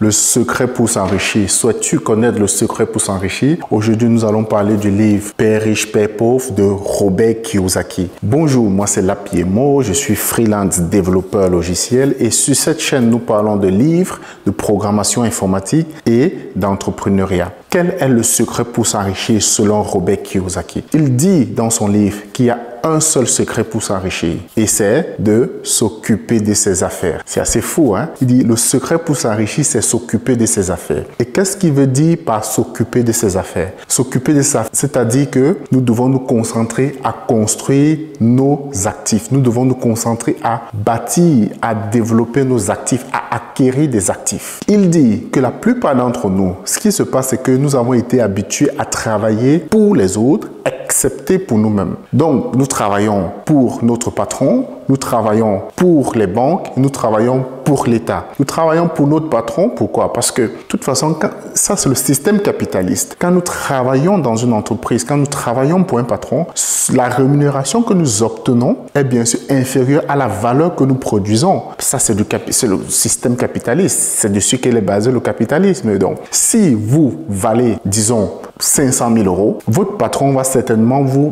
Le secret pour s'enrichir. Souhaites-tu connaître le secret pour s'enrichir? Aujourd'hui, nous allons parler du livre Père riche, Père pauvre de Robert Kiyosaki. Bonjour, moi c'est Lapiemo, je suis freelance développeur logiciel et sur cette chaîne, nous parlons de livres, de programmation informatique et d'entrepreneuriat. Quel est le secret pour s'enrichir selon Robert Kiyosaki? Il dit dans son livre qu'il y a un seul secret pour s'enrichir et c'est de s'occuper de ses affaires. C'est assez fou, hein? Il dit le secret pour s'enrichir, c'est s'occuper de ses affaires. Et qu'est-ce qu'il veut dire par s'occuper de ses affaires? S'occuper de ses affaires, c'est-à-dire que nous devons nous concentrer à construire nos actifs. Nous devons nous concentrer à bâtir, à développer nos actifs, à acquérir des actifs. Il dit que la plupart d'entre nous, ce qui se passe, c'est que nous avons été habitués à travailler pour les autres, excepté pour nous-mêmes. Donc, nous travaillons pour notre patron, nous travaillons pour les banques, nous travaillons pour l'État. Nous travaillons pour notre patron, pourquoi? Parce que, de toute façon, ça c'est le système capitaliste. Quand nous travaillons dans une entreprise, quand nous travaillons pour un patron, la rémunération que nous obtenons est bien sûr inférieure à la valeur que nous produisons. Ça, c'est le système capitaliste. C'est dessus qu'est basé le capitalisme. Donc, si vous valez, disons, 500 000 euros, votre patron va certainement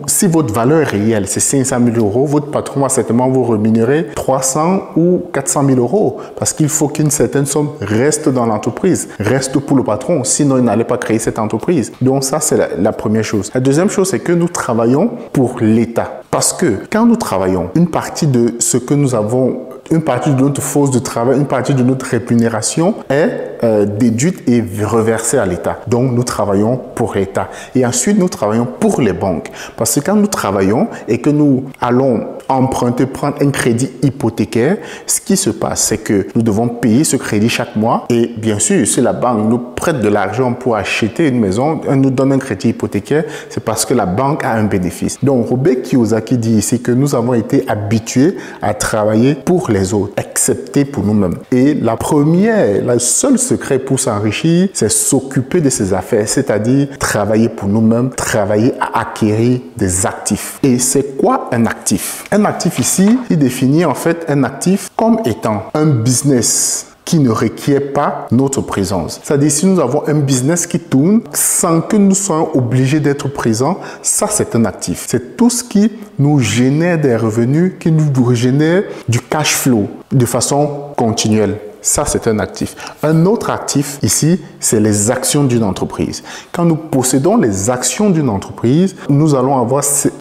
si votre valeur réelle c'est 500 000 euros, votre patron va certainement vous rémunérer 300 ou 400 000 euros parce qu'il faut qu'une certaine somme reste dans l'entreprise, reste pour le patron, sinon il n'allait pas créer cette entreprise. Donc ça, c'est la première chose. La deuxième chose, c'est que nous travaillons pour l'État. Parce que quand nous travaillons, une partie de ce que nous avons, une partie de notre force de travail, une partie de notre rémunération est déduite et reversée à l'État. Donc, nous travaillons pour l'État. Et ensuite, nous travaillons pour les banques. Parce que quand nous travaillons et que nous allons emprunter, prendre un crédit hypothécaire, ce qui se passe, c'est que nous devons payer ce crédit chaque mois. Et bien sûr, si la banque nous prête de l'argent pour acheter une maison, elle nous donne un crédit hypothécaire, c'est parce que la banque a un bénéfice. Donc, Robert Kiyosaki dit ici que nous avons été habitués à travailler pour les autres, excepté pour nous-mêmes. Et le seul secret pour s'enrichir, c'est s'occuper de ses affaires, c'est-à-dire travailler pour nous-mêmes, travailler à acquérir des actifs. Et c'est quoi un actif? Un actif ici, il définit en fait un actif comme étant un business qui ne requiert pas notre présence. C'est-à-dire, si nous avons un business qui tourne sans que nous soyons obligés d'être présents, ça c'est un actif. C'est tout ce qui nous génère des revenus, qui nous génère du cash flow de façon continuelle. Ça, c'est un actif. Un autre actif ici, c'est les actions d'une entreprise. Quand nous possédons les actions d'une entreprise, nous allons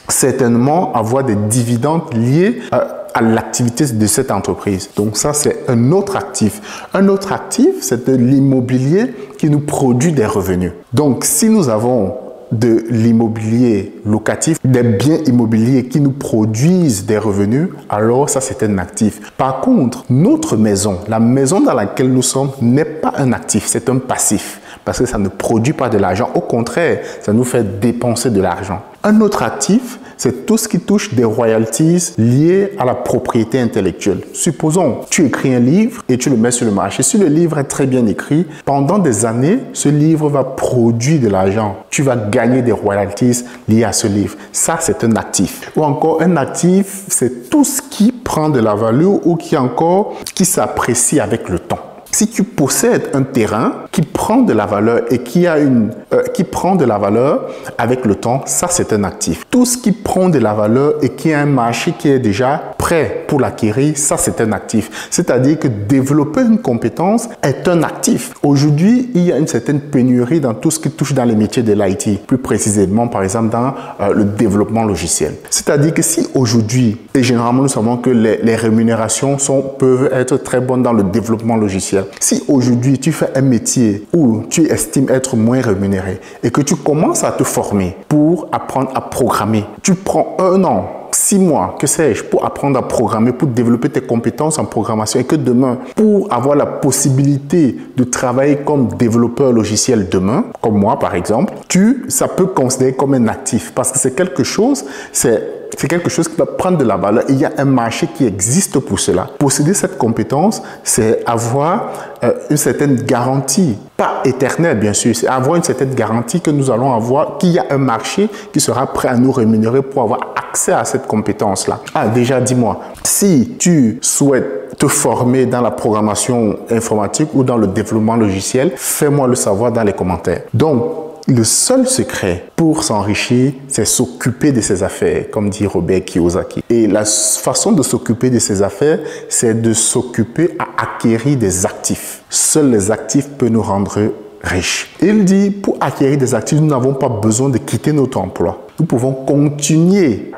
certainement avoir des dividendes liés à l'activité de cette entreprise. Donc ça, c'est un autre actif. Un autre actif, c'est de l'immobilier qui nous produit des revenus. Donc, si nous avons de l'immobilier locatif, des biens immobiliers qui nous produisent des revenus, alors ça c'est un actif. Par contre, notre maison, la maison dans laquelle nous sommes n'est pas un actif, c'est un passif parce que ça ne produit pas de l'argent. Au contraire, ça nous fait dépenser de l'argent. Un autre actif, c'est tout ce qui touche des royalties liées à la propriété intellectuelle. Supposons, tu écris un livre et tu le mets sur le marché. Si le livre est très bien écrit, pendant des années, ce livre va produire de l'argent. Tu vas gagner des royalties liées à ce livre. Ça, c'est un actif. Ou encore, un actif, c'est tout ce qui prend de la valeur ou qui s'apprécie avec le temps. Si tu possèdes un terrain qui prend de la valeur et qui prend de la valeur avec le temps, ça c'est un actif. Tout ce qui prend de la valeur et qui a un marché qui est déjà prêt pour l'acquérir, ça c'est un actif. C'est-à-dire que développer une compétence est un actif. Aujourd'hui, il y a une certaine pénurie dans tout ce qui touche dans les métiers de l'IT, plus précisément par exemple dans le développement logiciel. C'est-à-dire que si aujourd'hui, et généralement nous savons que les rémunérations peuvent être très bonnes dans le développement logiciel. Si aujourd'hui tu fais un métier où tu estimes être moins rémunéré et que tu commences à te former pour apprendre à programmer, tu prends 1 an, 6 mois, que sais-je, pour apprendre à programmer, pour développer tes compétences en programmation et que demain, pour avoir la possibilité de travailler comme développeur logiciel demain, comme moi par exemple, ça peut considérer comme un actif parce que c'est quelque chose qui va prendre de la valeur. Il y a un marché qui existe pour cela. Posséder cette compétence, c'est avoir une certaine garantie, pas éternelle bien sûr, c'est avoir une certaine garantie que nous allons avoir, qu'il y a un marché qui sera prêt à nous rémunérer pour avoir accès à cette compétence-là. Ah, déjà, dis-moi, si tu souhaites te former dans la programmation informatique ou dans le développement logiciel, fais-moi le savoir dans les commentaires. Donc, le seul secret pour s'enrichir, c'est s'occuper de ses affaires, comme dit Robert Kiyosaki. Et la façon de s'occuper de ses affaires, c'est de s'occuper à acquérir des actifs. Seuls les actifs peuvent nous rendre riches. Il dit, pour acquérir des actifs, nous n'avons pas besoin de quitter notre emploi. Nous pouvons continuer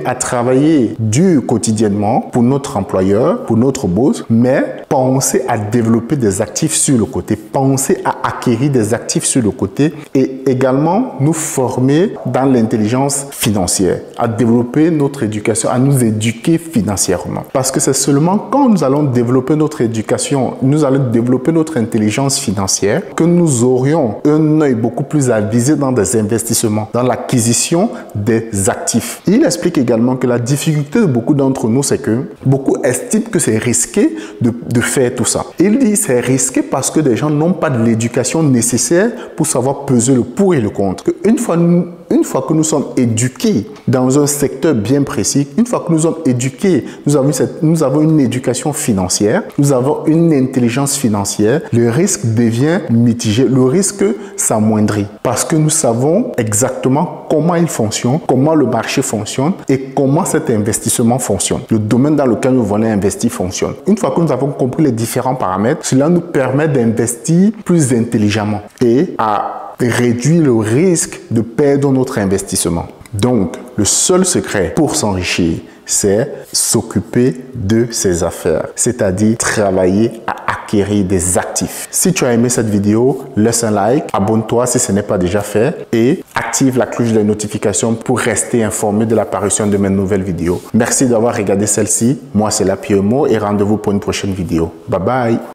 à travailler dur quotidiennement pour notre employeur, pour notre boss, mais penser à développer des actifs sur le côté, penser à acquérir des actifs sur le côté et également nous former dans l'intelligence financière, à développer notre éducation, à nous éduquer financièrement. Parce que c'est seulement quand nous allons développer notre éducation, nous allons développer notre intelligence financière que nous aurions un œil beaucoup plus avisé dans des investissements, dans l'acquisition des actifs. Il explique également que la difficulté de beaucoup d'entre nous, c'est que beaucoup estiment que c'est risqué de faire tout ça. Il dit c'est risqué parce que des gens n'ont pas de l'éducation nécessaire pour savoir peser le pour et le contre. Une fois que nous sommes éduqués dans un secteur bien précis, une fois que nous sommes éduqués, nous avons une éducation financière, nous avons une intelligence financière, le risque devient mitigé, le risque s'amoindrit parce que nous savons exactement comment il fonctionne, comment le marché fonctionne et comment cet investissement fonctionne. Le domaine dans lequel nous voulons investir fonctionne. Une fois que nous avons compris les différents paramètres, cela nous permet d'investir plus intelligemment et à réduire le risque de perdre notre investissement. Donc, le seul secret pour s'enrichir, c'est s'occuper de ses affaires, c'est-à-dire travailler à acquérir des actifs. Si tu as aimé cette vidéo, laisse un like, abonne-toi si ce n'est pas déjà fait et active la cloche de notification pour rester informé de l'apparition de mes nouvelles vidéos. Merci d'avoir regardé celle-ci. Moi, c'est Lapie Mo et rendez-vous pour une prochaine vidéo. Bye bye!